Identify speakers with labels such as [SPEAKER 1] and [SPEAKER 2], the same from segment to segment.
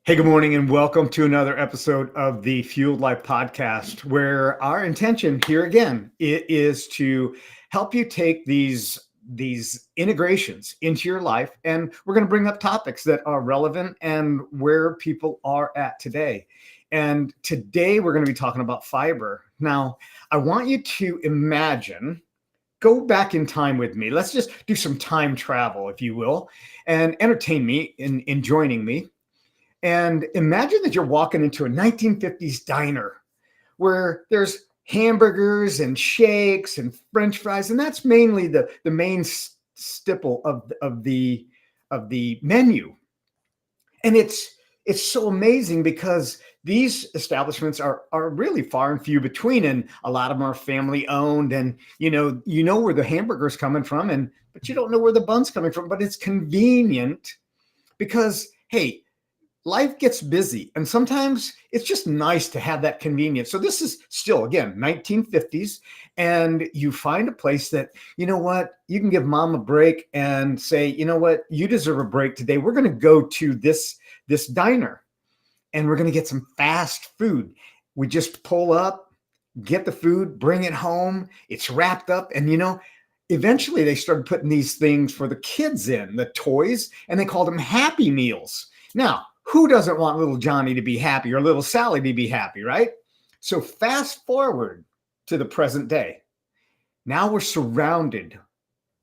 [SPEAKER 1] Hey, good morning, and welcome to another episode of the Fueled Life podcast, where our intention here again it is to help you take these integrations into your life, and we're going to bring up topics that are relevant and where people are at today. And today we're going to be talking about fiber. Now, I want you to go back in time with me. Let's just do some time travel, if you will, and entertain me in joining me. And imagine that you're walking into a 1950s diner where there's hamburgers and shakes and French fries, and that's mainly the main stipple of the menu. And it's so amazing because these establishments are really far and few between, and a lot of them are family owned. And you know where the hamburger's coming from, but you don't know where the bun's coming from. But it's convenient because hey, life gets busy and sometimes it's just nice to have that convenience. So this is still, again, 1950s, and you find a place that, you know what, you can give mom a break and say, you know what, you deserve a break today. We're going to go to this diner and we're going to get some fast food. We just pull up, get the food, bring it home. It's wrapped up. And eventually they started putting these things for the kids in, the toys, and they called them Happy Meals. Now, who doesn't want little Johnny to be happy or little Sally to be happy, right? So fast forward to the present day. Now we're surrounded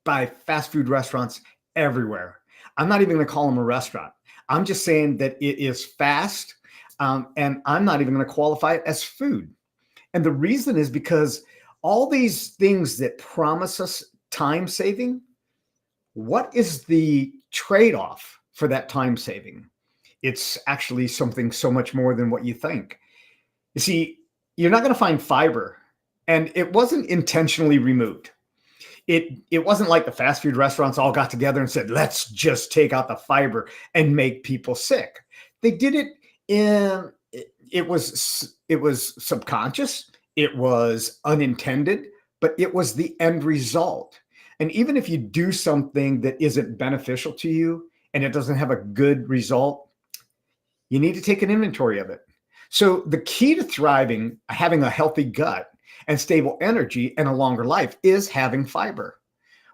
[SPEAKER 1] by fast food restaurants everywhere. I'm not even going to call them a restaurant. I'm just saying that it is fast, and I'm not even going to qualify it as food. And the reason is because all these things that promise us time saving, what is the trade-off for that time saving? It's actually something so much more than what you think. You see, you're not going to find fiber, and it wasn't intentionally removed. It wasn't like the fast food restaurants all got together and said, let's just take out the fiber and make people sick. They did it it was subconscious, it was unintended, but it was the end result. And even if you do something that isn't beneficial to you and it doesn't have a good result, you need to take an inventory of it. So the key to thriving, having a healthy gut and stable energy and a longer life is having fiber.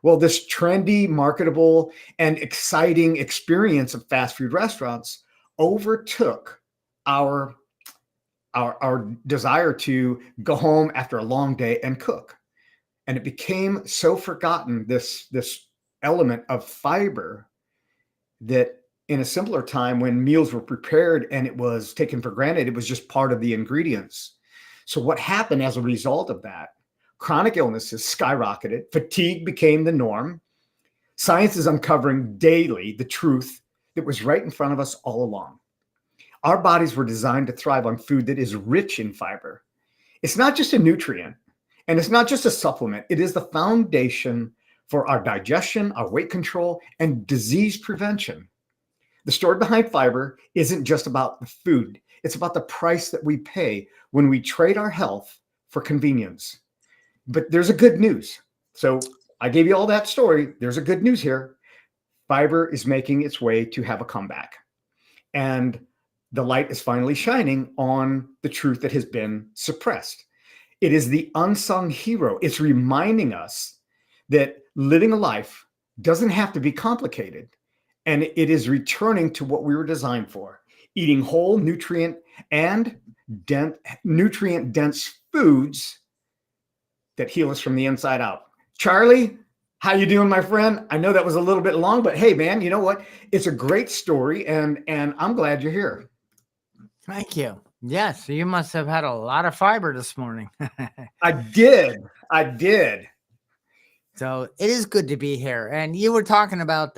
[SPEAKER 1] Well, this trendy, marketable, and exciting experience of fast food restaurants overtook our desire to go home after a long day and cook. And it became so forgotten, this element of fiber, that in a simpler time when meals were prepared and it was taken for granted, it was just part of the ingredients. So what happened as a result of that? Chronic illnesses skyrocketed, fatigue became the norm. Science is uncovering daily the truth that was right in front of us all along. Our bodies were designed to thrive on food that is rich in fiber. It's not just a nutrient, and it's not just a supplement. It is the foundation for our digestion, our weight control, and disease prevention. The story behind fiber isn't just about the food. It's about the price that we pay when we trade our health for convenience. But there's a good news. So I gave you all that story. There's a good news here. Fiber is making its way to have a comeback. And the light is finally shining on the truth that has been suppressed. It is the unsung hero. It's reminding us that living a life doesn't have to be complicated. And it is returning to what we were designed for, eating whole, nutrient-dense foods that heal us from the inside out. Charlie, how you doing, my friend? I know that was a little bit long, but hey, man, you know what? It's a great story, and I'm glad you're here.
[SPEAKER 2] Thank you. Yes, you must have had a lot of fiber this morning.
[SPEAKER 1] I did.
[SPEAKER 2] So it is good to be here. And you were talking about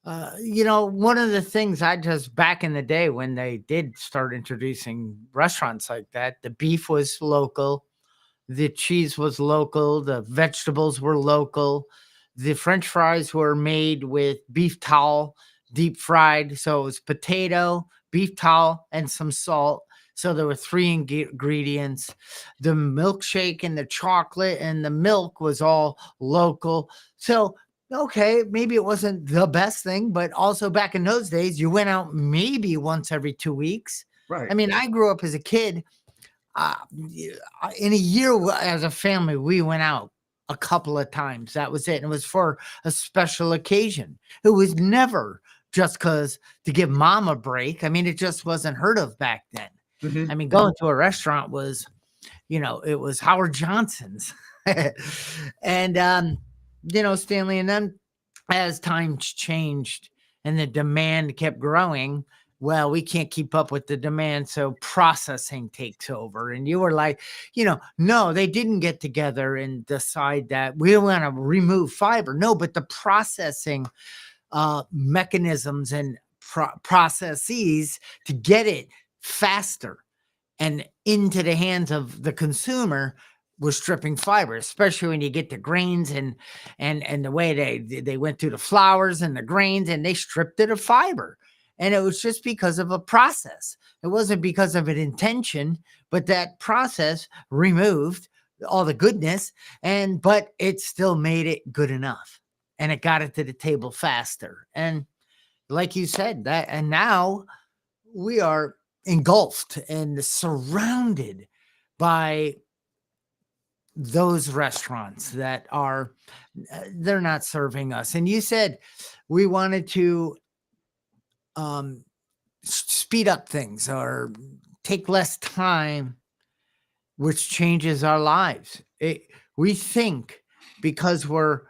[SPEAKER 2] one of the things back in the day when they did start introducing restaurants like that, the beef was local, the cheese was local, the vegetables were local, the French fries were made with beef towel, deep fried. So it was potato, beef towel, and some salt. So there were 3 ingredients. The milkshake and the chocolate and the milk was all local. So Okay, maybe it wasn't the best thing, but also back in those days, you went out maybe once every 2 weeks. I
[SPEAKER 1] Right.
[SPEAKER 2] mean, I grew up as a kid. In a year as a family, we went out a couple of times. That was it. And it was for a special occasion. It was never just because to give mom a break. I mean, it just wasn't heard of back then. I
[SPEAKER 1] Mhm.
[SPEAKER 2] mean, going to a restaurant was, it was Howard Johnson's. And, Stanley, and then as times changed and the demand kept growing, well, we can't keep up with the demand. So processing takes over. And you were like, no, they didn't get together and decide that we want to remove fiber. No, but the processing mechanisms and processes to get it faster and into the hands of the consumer was stripping fiber, especially when you get the grains and the way they went through the flours and the grains and they stripped it of fiber. And it was just because of a process. It wasn't because of an intention, but that process removed all the goodness, but it still made it good enough. And it got it to the table faster. And like you said, that and now we are engulfed and surrounded by those restaurants that are they're not serving us. And you said we wanted to speed up things or take less time, which changes our lives. We think because we're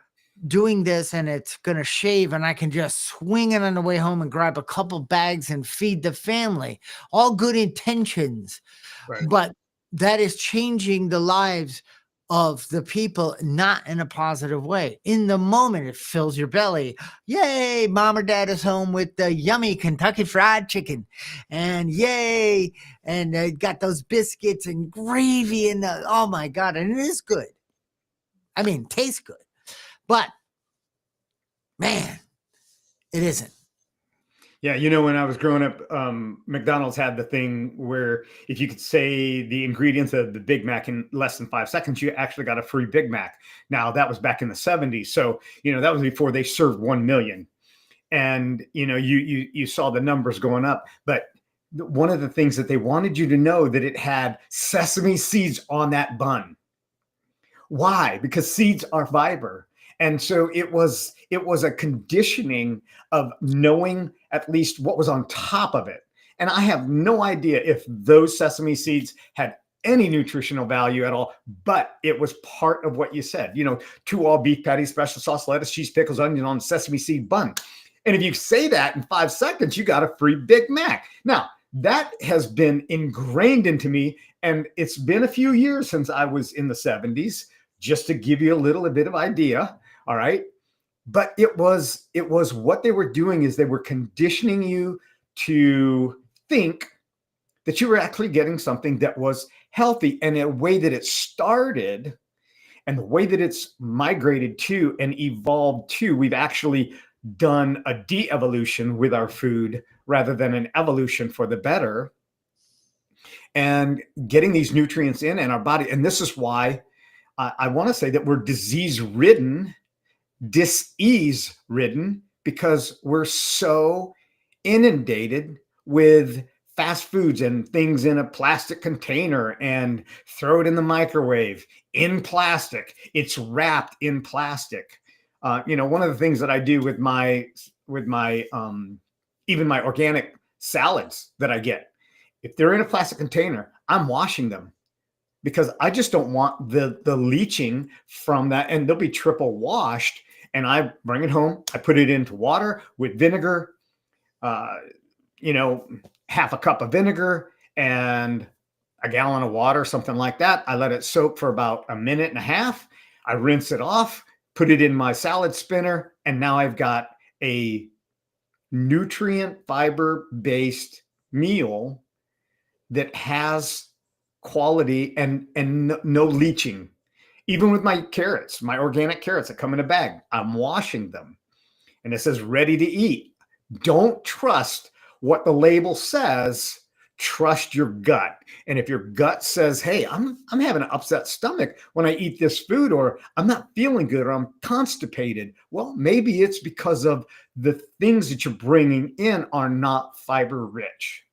[SPEAKER 2] doing this and it's going to shave and I can just swing it on the way home and grab a couple bags and feed the family. All good intentions,
[SPEAKER 1] Right.
[SPEAKER 2] but that is changing the lives of the people, not in a positive way. In the moment, it fills your belly. Yay, mom or dad is home with the yummy Kentucky Fried Chicken. And yay, and they got those biscuits and gravy and oh my God, and it is good. I mean, tastes good. But man, it isn't.
[SPEAKER 1] Yeah, when I was growing up, McDonald's had the thing where if you could say the ingredients of the Big Mac in less than 5 seconds, you actually got a free Big Mac. Now that was back in the 70s, so that was before they served 1 million, and you saw the numbers going up. But one of the things that they wanted you to know that it had sesame seeds on that bun. Why? Because seeds are fiber. And so it was a conditioning of knowing at least what was on top of it. And I have no idea if those sesame seeds had any nutritional value at all, but it was part of what you said. 2 all beef patties, special sauce, lettuce, cheese, pickles, onion on sesame seed bun. And if you say that in 5 seconds, you got a free Big Mac. Now, that has been ingrained into me, and it's been a few years since I was in the 70s, just to give you a little bit of idea. All right. But it was what they were doing is they were conditioning you to think that you were actually getting something that was healthy. And a way that it started and the way that it's migrated to and evolved to, we've actually done a de-evolution with our food rather than an evolution for the better, and getting these nutrients in our body. And this is why I want to say that we're disease ridden, dis-ease ridden, because we're so inundated with fast foods and things in a plastic container and throw it in the microwave in plastic. It's wrapped in plastic. One of the things that I do with my even my organic salads that I get, if they're in a plastic container, I'm washing them, because I just don't want the leaching from that. And they'll be triple washed. And I bring it home. I put it into water with vinegar, half a cup of vinegar and a gallon of water, something like that. I let it soak for about a minute and a half. I rinse it off, put it in my salad spinner, and now I've got a nutrient fiber-based meal that has quality and no leaching. Even with my carrots, my organic carrots that come in a bag, I'm washing them and it says ready to eat. Don't trust what the label says. trust your gut. And if your gut says, hey, I'm having an upset stomach when I eat this food, or I'm not feeling good, or I'm constipated, well, maybe it's because of the things that you're bringing in are not fiber rich.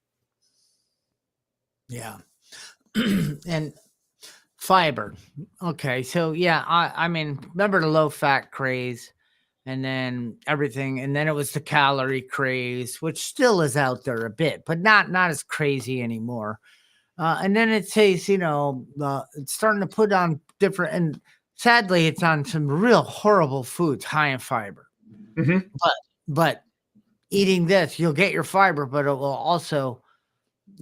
[SPEAKER 2] Yeah. And fiber. Okay. So yeah, I mean, remember the low fat craze and then everything, and then it was the calorie craze, which still is out there a bit, but not as crazy anymore. And then it says, it's starting to put on different, and sadly, it's on some real horrible foods high in fiber.
[SPEAKER 1] Mm-hmm.
[SPEAKER 2] But eating this, you'll get your fiber, but it will also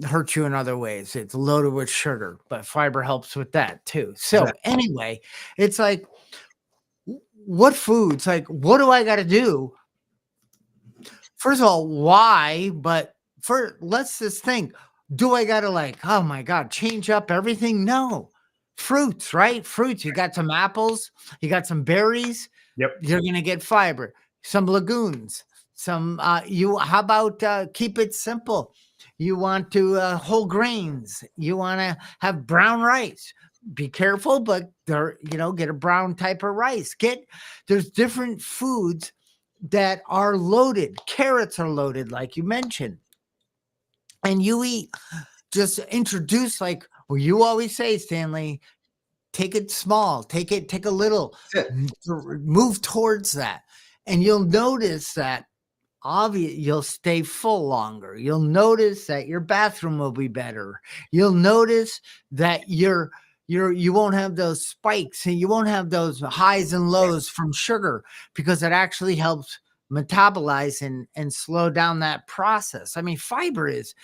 [SPEAKER 2] hurt you in other ways. It's loaded with sugar, but fiber helps with that too. So
[SPEAKER 1] Exactly.
[SPEAKER 2] anyway, it's like, what foods? Like, what do I got to do? First of all, why? But let's just think. Do I got to like, oh my God, change up everything? No. Fruits, right? Fruits. You got some apples, you got some berries.
[SPEAKER 1] Yep.
[SPEAKER 2] You're gonna get fiber. Some legumes. How about keep it simple? You want to whole grains. You want to have brown rice. Be careful, but get a brown type of rice. There's different foods that are loaded. Carrots are loaded, like you mentioned. And you eat, just introduce, like, well, you always say, Stanley, take it small, take a little, move towards that. And you'll notice that you'll stay full longer. You'll notice that your bathroom will be better. You'll notice that you won't have those spikes and you won't have those highs and lows from sugar, because it actually helps metabolize and slow down that process. I mean, fiber is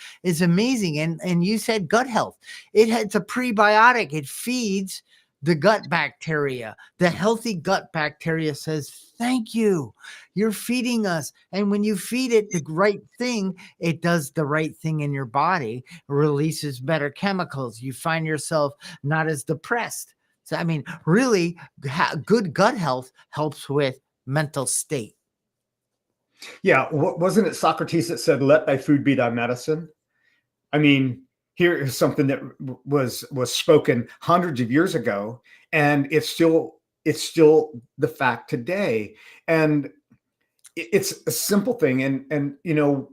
[SPEAKER 2] amazing. And you said gut health. It's a prebiotic. It feeds the gut bacteria. The healthy gut bacteria says, thank you. You're feeding us. And when you feed it the right thing, it does the right thing in your body, releases better chemicals. You find yourself not as depressed. So, I mean, really, good gut health helps with mental state.
[SPEAKER 1] Yeah. Wasn't it Socrates that said, let thy food be thy medicine? I mean, here is something that was spoken hundreds of years ago, and it's still the fact today. And it's a simple thing. And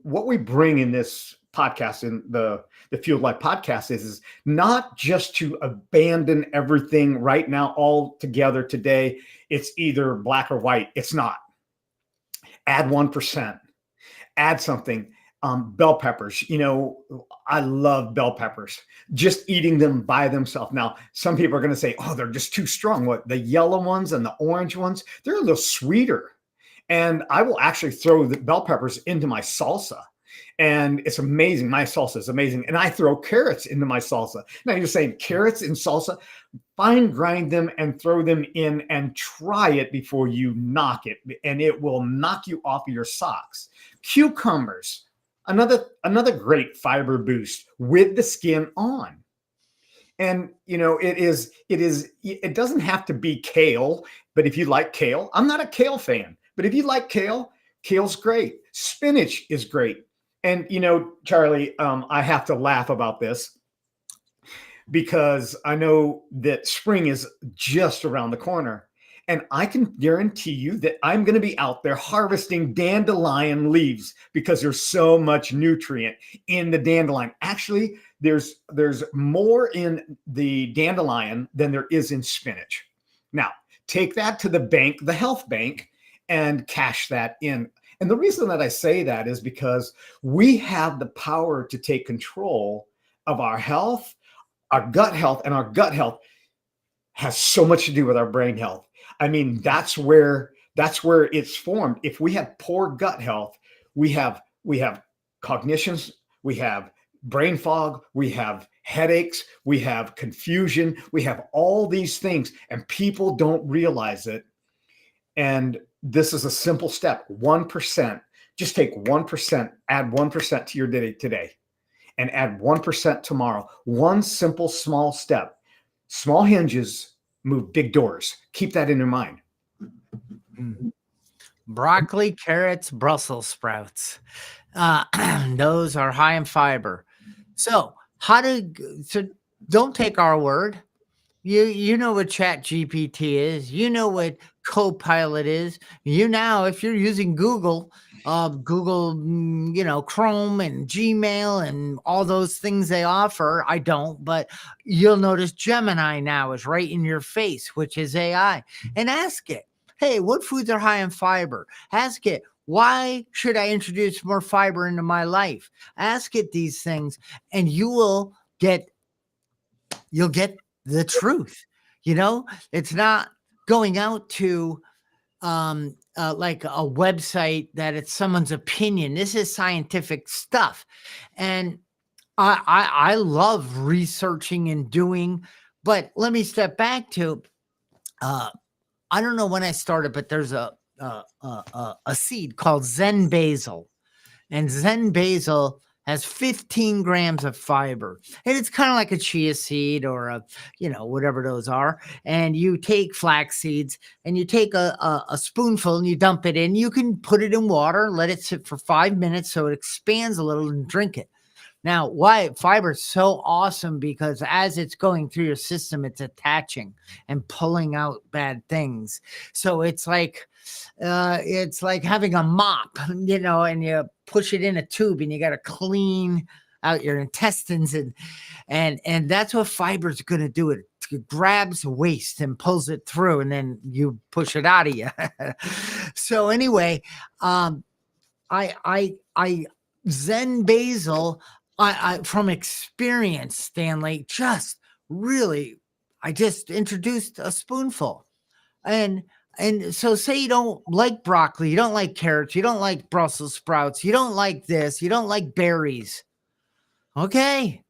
[SPEAKER 1] what we bring in this podcast, in the Fueled Life podcast, is not just to abandon everything right now all together today. It's either black or white. It's not. Add 1%, add something. Bell peppers, I love bell peppers, just eating them by themselves. Now, some people are going to say, oh, they're just too strong. What, the yellow ones and the orange ones, they're a little sweeter. And I will actually throw the bell peppers into my salsa. And it's amazing. My salsa is amazing. And I throw carrots into my salsa. Now you're saying carrots in salsa? Fine grind them and throw them in and try it before you knock it. And it will knock you off of your socks. Cucumbers, another great fiber boost with the skin on. And it doesn't have to be kale, but if you like kale, I'm not a kale fan, but if you like kale, kale's great. Spinach is great. And Charlie, I have to laugh about this because I know that spring is just around the corner. And I can guarantee you that I'm going to be out there harvesting dandelion leaves because there's so much nutrient in the dandelion. Actually, there's more in the dandelion than there is in spinach. Now, take that to the bank, the health bank, and cash that in. And the reason that I say that is because we have the power to take control of our health, our gut health, and our gut health has so much to do with our brain health. I mean, that's where it's formed. If we have poor gut health, we have cognitions, we have brain fog, we have headaches, we have confusion, we have all these things, and people don't realize it. And this is a simple step, 1%. Just take 1%, add 1% to your day today, and add 1% tomorrow. One simple, small step. Small hinges move big doors. Keep that in your mind.
[SPEAKER 2] Broccoli, carrots, Brussels sprouts. Those are high in fiber. So so don't take our word. You know what Chat GPT is. You know what Copilot is. You now, if you're using Google, Chrome and Gmail and all those things they offer. I don't, but you'll notice Gemini now is right in your face, which is AI. And ask it, hey, what foods are high in fiber? Ask it, why should I introduce more fiber into my life? Ask it these things, and get you'll get the truth. It's not going out to like a website that it's someone's opinion. This is scientific stuff, and I love researching and doing. But let me step back to uh, I don't know when I started, but there's a seed called Zen basil, and Zen basil has 15 grams of fiber, and it's kind of like a chia seed or whatever those are. And you take flax seeds and you take a spoonful and you dump it in. You can put it in water, let it sit for 5 minutes so it expands a little, and drink it. Now, why fiber is so awesome? Because as it's going through your system, it's attaching and pulling out bad things. So it's like having a mop, and you push it in a tube, and you got to clean out your intestines, and that's what fiber is going to do. It grabs waste and pulls it through, and then you push it out of you. So anyway, I Zen basil. I from experience, Stanley, I just introduced a spoonful. And so say you don't like broccoli, you don't like carrots, you don't like Brussels sprouts, you don't like this, you don't like berries. Okay.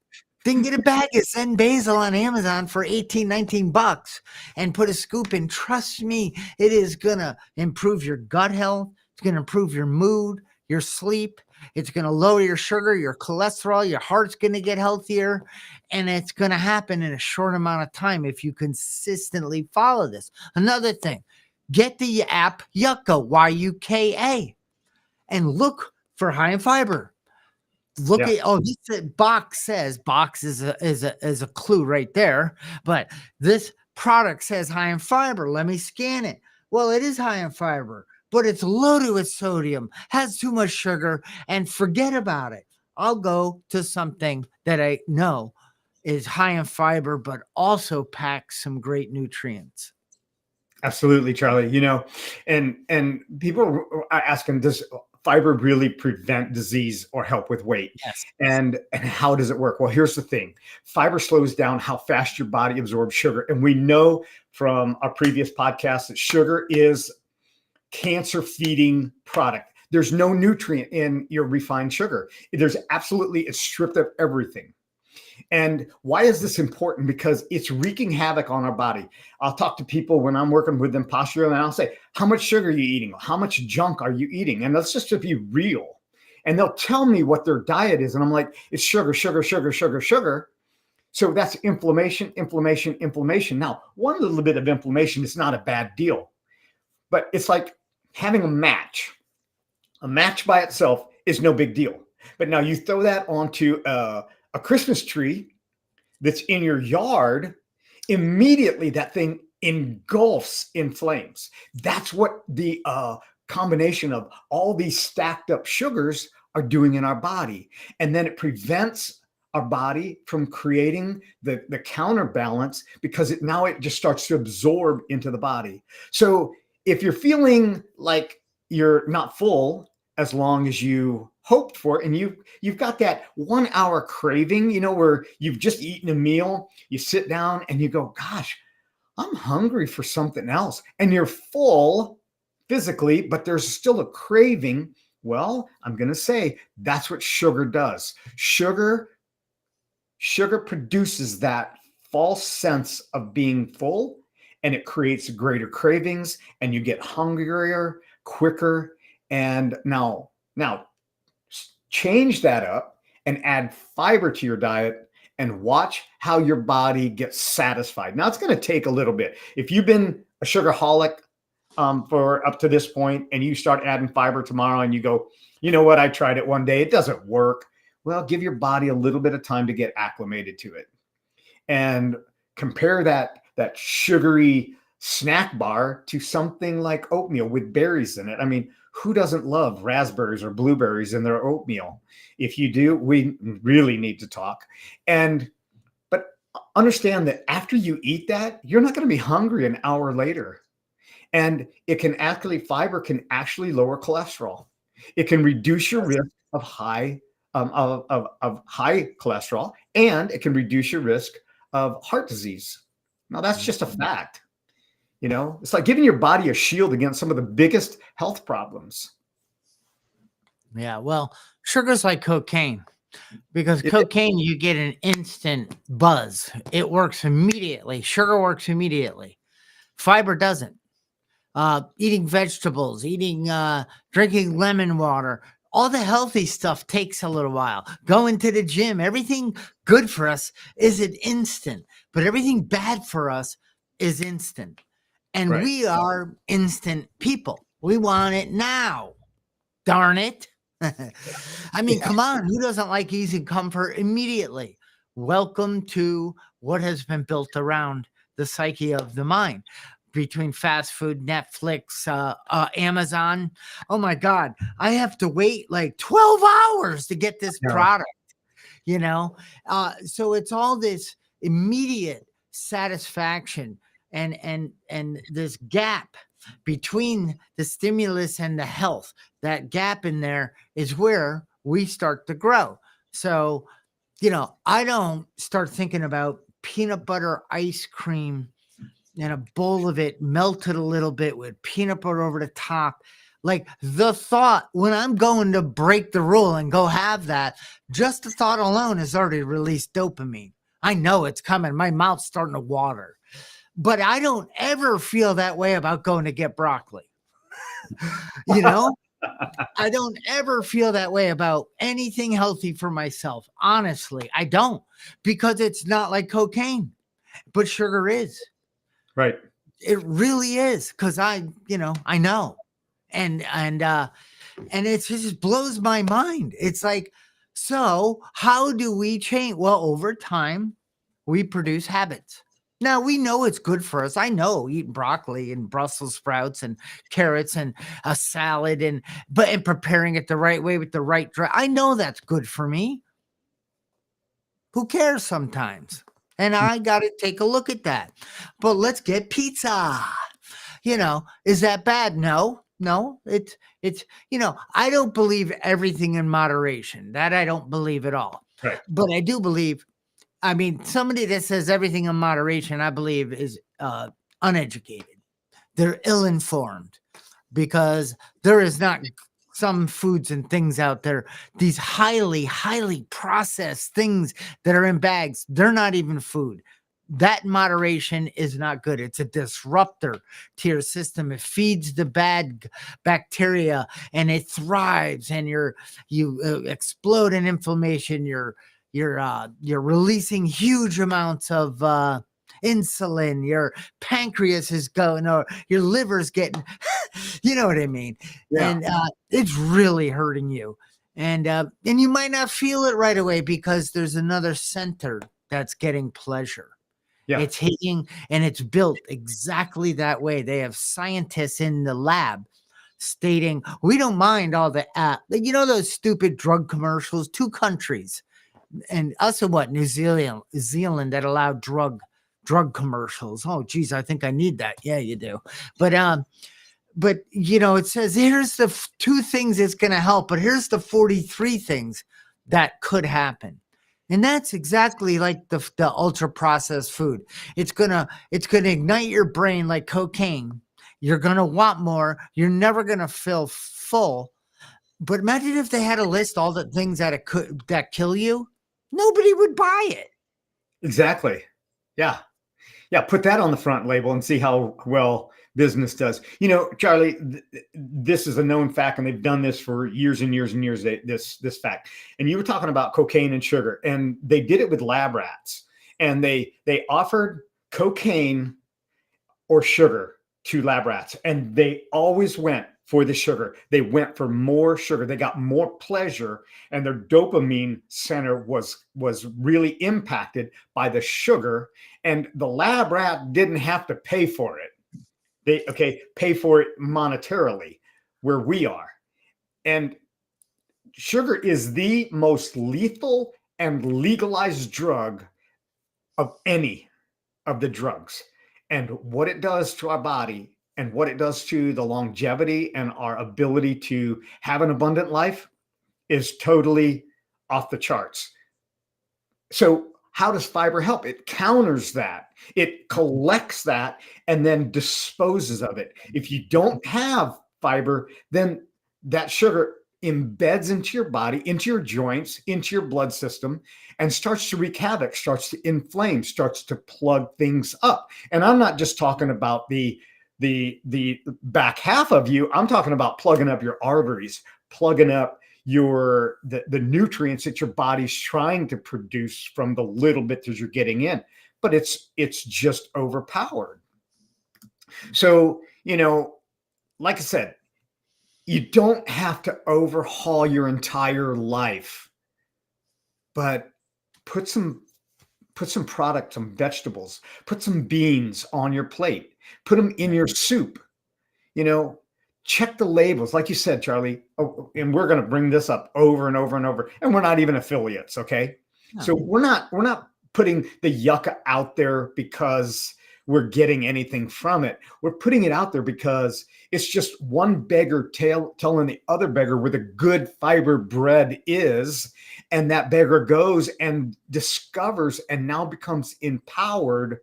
[SPEAKER 2] Then get a bag of Zen basil on Amazon for 18, 19 bucks and put a scoop in. Trust me, it is going to improve your gut health. It's going to improve your mood, your sleep. It's going to lower your sugar, your cholesterol. Your heart's going to get healthier. And it's going to happen in a short amount of time if you consistently follow this. Another thing, get the app Yucca, Yuka, and look for high in fiber. Look at this box is a clue right there. But this product says high in fiber. Let me scan it. Well, it is high in fiber, but it's loaded with sodium, has too much sugar, and forget about it. I'll go to something that I know is high in fiber, but also packs some great nutrients.
[SPEAKER 1] Absolutely, Charlie. And people are asking, does fiber really prevent disease or help with weight?
[SPEAKER 2] Yes.
[SPEAKER 1] And how does it work? Well, here's the thing. Fiber slows down how fast your body absorbs sugar. And we know from our previous podcast that sugar is cancer feeding product. There's no nutrient in your refined sugar. It's stripped of everything. And why is this important? Because it's wreaking havoc on our body. I'll talk to people when I'm working with them posturally, and I'll say, how much sugar are you eating? How much junk are you eating? And let's just to be real. And they'll tell me what their diet is. And I'm like, it's sugar, sugar, sugar, sugar, sugar. So that's inflammation, inflammation, inflammation. Now, one little bit of inflammation is not a bad deal, but it's like having a match. A match by itself is no big deal. But now you throw that onto a Christmas tree that's in your yard, immediately that thing engulfs in flames. That's what the combination of all these stacked up sugars are doing in our body. And then it prevents our body from creating the counterbalance, because it just starts to absorb into the body. So if you're feeling like you're not full as long as you hoped for, and you've got that 1 hour craving, where you've just eaten a meal, you sit down and you go, gosh, I'm hungry for something else. And you're full physically, but there's still a craving. Well, I'm going to say that's what sugar does. Sugar produces that false sense of being full, and it creates greater cravings, and you get hungrier quicker. And now change that up and add fiber to your diet and watch how your body gets satisfied. Now, it's going to take a little bit. If you've been a sugarholic for up to this point, and you start adding fiber tomorrow and you go, you know what, I tried it one day, it doesn't work. Well, give your body a little bit of time to get acclimated to it, and compare that sugary snack bar to something like oatmeal with berries in it. I mean, who doesn't love raspberries or blueberries in their oatmeal? If you do, we really need to talk. And but understand that after you eat that, you're not going to be hungry an hour later. And fiber can actually lower cholesterol. It can reduce your risk of high cholesterol, and it can reduce your risk of heart disease. Now, that's just a fact. It's like giving your body a shield against some of the biggest health problems.
[SPEAKER 2] Yeah, well, sugar's like cocaine, because cocaine, you get an instant buzz. It works immediately. Sugar works immediately. Fiber doesn't. Eating vegetables, drinking lemon water, all the healthy stuff takes a little while. Going to the gym, everything good for us isn't instant, but everything bad for us is instant. And
[SPEAKER 1] Right.
[SPEAKER 2] we are instant people. We want it now. Darn it. I mean, come on. Who doesn't like ease and comfort immediately? Welcome to what has been built around the psyche of the mind. Between fast food, Netflix, Amazon. Oh my God, I have to wait like 12 hours to get this product, So it's all this immediate satisfaction and this gap between the stimulus and the health. That gap in there is where we start to grow. So, I don't start thinking about peanut butter ice cream and a bowl of it melted a little bit with peanut butter over the top. Like the thought, when I'm going to break the rule and go have that, just the thought alone has already released dopamine. I know it's coming. My mouth's starting to water. But I don't ever feel that way about going to get broccoli. I don't ever feel that way about anything healthy for myself. Honestly, I don't, because it's not like cocaine, but sugar is.
[SPEAKER 1] Right.
[SPEAKER 2] It really is, because I know. And it just blows my mind. It's like, so how do we change? Well, over time, we produce habits. Now, we know it's good for us. I know eating broccoli and Brussels sprouts and carrots and a salad and preparing it the right way with the right I know that's good for me. Who cares sometimes? And I got to take a look at that. But let's get pizza. Is that bad? No, it's, I don't believe everything in moderation. That I don't believe at all.
[SPEAKER 1] Right.
[SPEAKER 2] But I do believe, somebody that says everything in moderation, I believe is uneducated. They're ill-informed, because there is not some foods and things out there, these highly, highly processed things that are in bags. They're not even food. That moderation is not good. It's a disruptor to your system. It feeds the bad bacteria and it thrives, and you explode in inflammation. You're releasing huge amounts of insulin. Your pancreas is going, or your liver's getting, you know what I mean?
[SPEAKER 1] Yeah.
[SPEAKER 2] And it's really hurting you. And you might not feel it right away, because there's another center that's getting pleasure.
[SPEAKER 1] Yeah.
[SPEAKER 2] It's hitting, and it's built exactly that way. They have scientists in the lab stating, we don't mind all the those stupid drug commercials. 2 countries, and also New Zealand that allowed drug commercials. Oh geez, I think I need that. Yeah, you do. But it says, here's the 2 things it's going to help, but here's the 43 things that could happen. And that's exactly like the ultra processed food. It's gonna ignite your brain like cocaine. You're gonna want more. You're never gonna feel full. But imagine if they had a list all the things that kill you. Nobody would buy it.
[SPEAKER 1] Exactly. Yeah. Put that on the front label and see how well business does. Charlie, this is a known fact, and they've done this for years and years and years. This fact, and you were talking about cocaine and sugar, and they did it with lab rats, and they offered cocaine or sugar to lab rats, and they always went for the sugar. They went for more sugar. They got more pleasure, and their dopamine center was really impacted by the sugar. And the lab rat didn't have to pay for it. They pay for it monetarily, where we are. And sugar is the most lethal and legalized drug of any of the drugs. And what it does to our body and what it does to the longevity and our ability to have an abundant life is totally off the charts. So how does fiber help? It counters that. It collects that and then disposes of it. If you don't have fiber, then that sugar embeds into your body, into your joints, into your blood system, and starts to wreak havoc, starts to inflame, starts to plug things up. And I'm not just talking about the back half of you. I'm talking about plugging up your arteries, plugging up the nutrients that your body's trying to produce from the little bit that you're getting in. But it's just overpowered. So, like I said, you don't have to overhaul your entire life, but put some product, some vegetables, put some beans on your plate, put them in your soup, check the labels. Like you said, Charlie, and we're going to bring this up over and over and over, and we're not even affiliates. Okay. No. So we're not putting the yucca out there because we're getting anything from it. We're putting it out there because it's just one beggar telling the other beggar where the good fiber bread is. And that beggar goes and discovers and now becomes empowered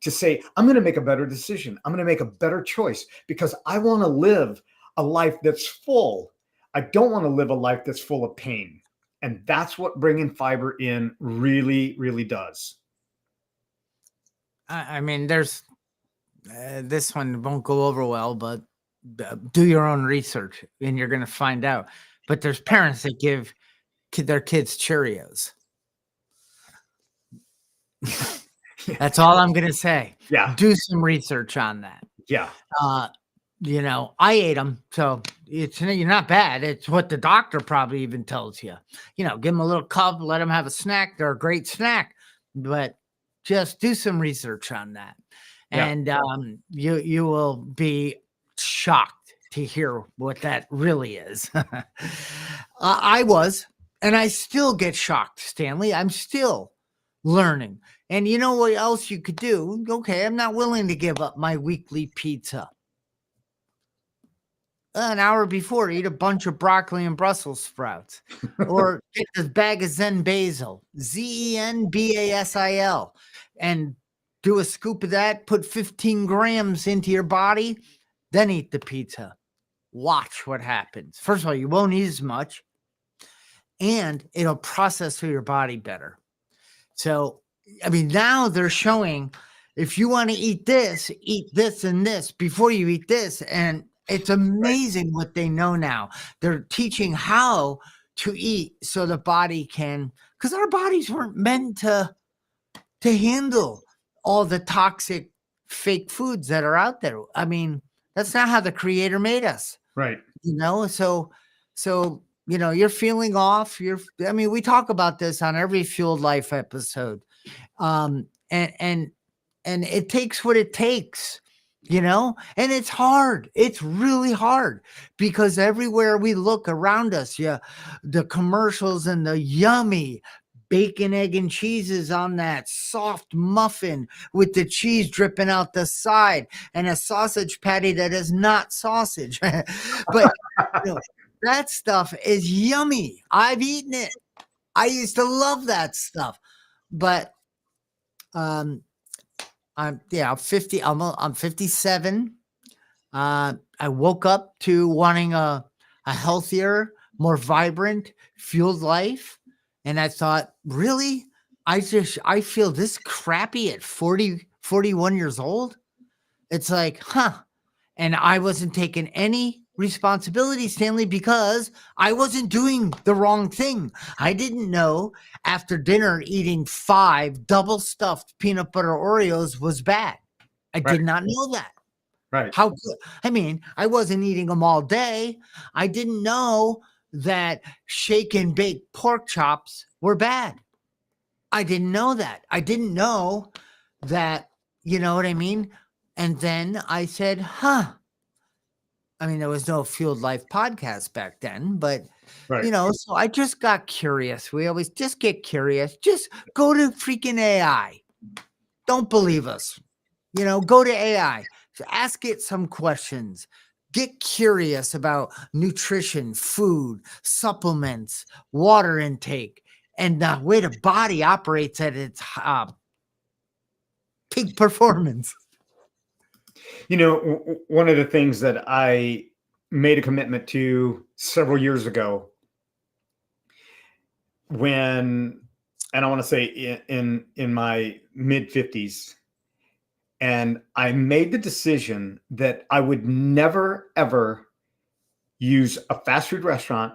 [SPEAKER 1] to say, I'm going to make a better decision. I'm going to make a better choice because I want to live a life that's full. I don't want to live a life that's full of pain. And that's what bringing fiber in really, really does.
[SPEAKER 2] I mean, there's this one won't go over well, but do your own research and you're going to find out. But there's parents that give their kids Cheerios. That's all I'm going to say.
[SPEAKER 1] Yeah.
[SPEAKER 2] Do some research on that.
[SPEAKER 1] Yeah.
[SPEAKER 2] I ate them. So you're not bad. It's what the doctor probably even tells you. Give them a little cup, let them have a snack. They're a great snack, but just do some research on that. Yeah. And you will be shocked to hear what that really is. I was, and I still get shocked, Stanley. I'm still learning. And you know what else you could do? Okay, I'm not willing to give up my weekly pizza. An hour before, eat a bunch of broccoli and Brussels sprouts. Or get this bag of Zen Basil, Zenbasil, and do a scoop of that, put 15 grams into your body, then eat the pizza. Watch what happens. First of all, you won't eat as much, and it'll process through your body better. So, I mean, now they're showing if you want to eat this and this before you eat this. And it's amazing what they know now. They're teaching how to eat so the body can, because our bodies weren't meant to handle all the toxic fake foods that are out there. I mean, that's not how the creator made us.
[SPEAKER 1] Right.
[SPEAKER 2] So, you're feeling off. We talk about this on every Fueled Life episode. And it takes what it takes, and it's hard. It's really hard because everywhere we look around us, the commercials and the yummy bacon, egg, and cheeses on that soft muffin with the cheese dripping out the side and a sausage patty that is not sausage. But that stuff is yummy. I've eaten it. I used to love that stuff. But I'm 50. I'm 57. I woke up to wanting a healthier, more vibrant, fueled life. And I thought, really? I feel this crappy at 41 years old. It's like, and I wasn't taking any responsibility, Stanley, because I wasn't doing the wrong thing. I didn't know after dinner eating 5 double stuffed peanut butter Oreos was bad. I did not know that.
[SPEAKER 1] Right.
[SPEAKER 2] How good? I mean, I wasn't eating them all day. I didn't know that shake and bake pork chops were bad. I didn't know that. I didn't know that, you know what I mean? And then I said, huh. I mean, there was no Field Life podcast back then, but
[SPEAKER 1] Right.
[SPEAKER 2] so I just got curious. We always just get curious. Just go to freaking AI. Don't believe us. Go to AI. Ask it some questions. Get curious about nutrition, food, supplements, water intake, and the way the body operates at its peak performance.
[SPEAKER 1] One of the things that I made a commitment to several years ago when, and I want to say in my mid 50s, and I made the decision that I would never ever use a fast food restaurant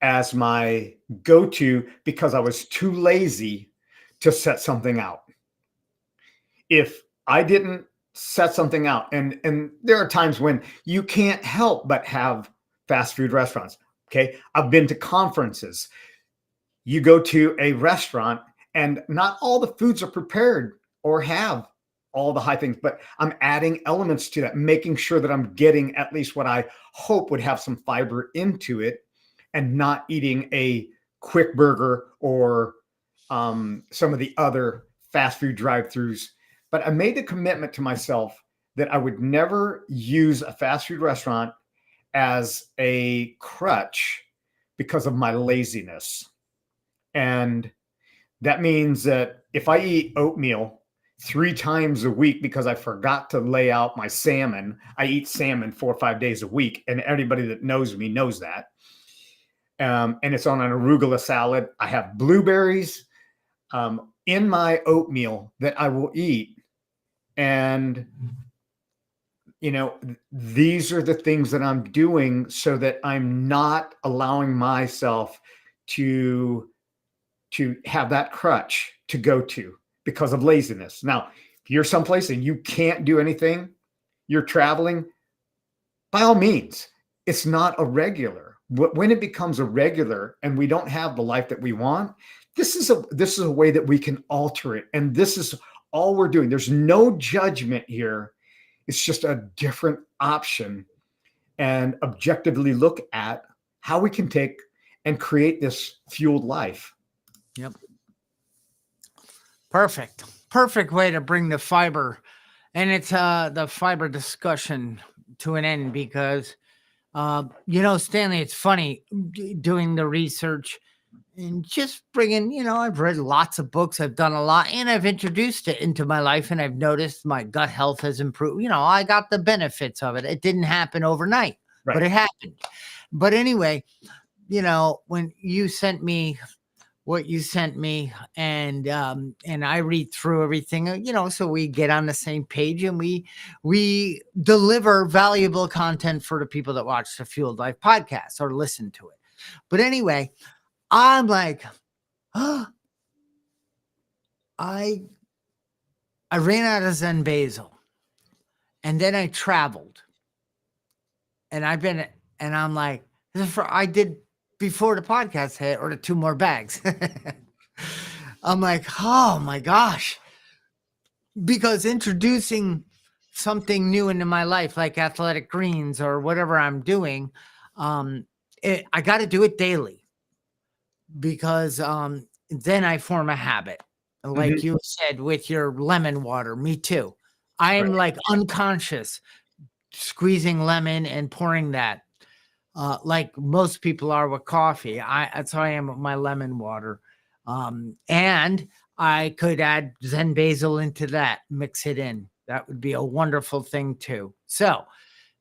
[SPEAKER 1] as my go-to because I was too lazy to set something out. If I didn't set something out, and there are times when you can't help but have fast food restaurants. Okay. I've been to conferences. You go to a restaurant and not all the foods are prepared or have all the high things, but I'm adding elements to that, making sure that I'm getting at least what I hope would have some fiber into it, and not eating a quick burger or some of the other fast food drive-throughs. But I made the commitment to myself that I would never use a fast food restaurant as a crutch because of my laziness. And that means that if I eat oatmeal 3 times a week because I forgot to lay out my salmon, I eat salmon 4 or 5 days a week. And anybody that knows me knows that. And it's on an arugula salad. I have blueberries in my oatmeal that I will eat. And, these are the things that I'm doing so that I'm not allowing myself to have that crutch to go to because of laziness. Now, if you're someplace and you can't do anything, you're traveling, by all means, it's not a regular. When it becomes a regular and we don't have the life that we want, this is a way that we can alter it. And this is all we're doing. There's no judgment here. It's just a different option, and objectively look at how we can take and create this fueled life.
[SPEAKER 2] Yep. Perfect way to bring the fiber, and it's the fiber discussion to an end, because Stanley, it's funny doing the research and just bringing, I've read lots of books, I've done a lot, and I've introduced it into my life, and I've noticed my gut health has improved. I got the benefits of it. It didn't happen overnight,
[SPEAKER 1] Right.
[SPEAKER 2] but it happened. But anyway, when you sent me what you sent me, and I read through everything, so we get on the same page, and we deliver valuable content for the people that watch the Fueled Life podcast or listen to it. But anyway, I'm like, I ran out of Zen basil, and then I traveled, and I'm like, I did before the podcast hit, or the 2 more bags. I'm like, oh my gosh, because introducing something new into my life, like athletic greens or whatever I'm doing, I got to do it daily, because then I form a habit. Like you said with your lemon water, me too. I am like unconscious squeezing lemon and pouring that, like most people are with coffee. That's how I am with my lemon water. And I could add Zen basil into that, mix it in. That would be a wonderful thing too. So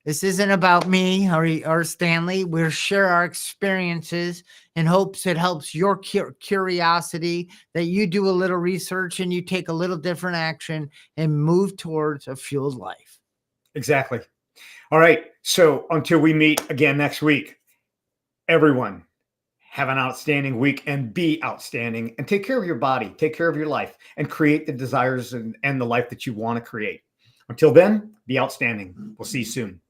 [SPEAKER 2] this isn't about me or Stanley. We'll share our experiences in hopes it helps your curiosity, that you do a little research and you take a little different action and move towards a fueled life.
[SPEAKER 1] Exactly. All right. So until we meet again next week, everyone, have an outstanding week and be outstanding, and take care of your body, take care of your life, and create the desires and the life that you want to create. Until then, be outstanding. We'll see you soon.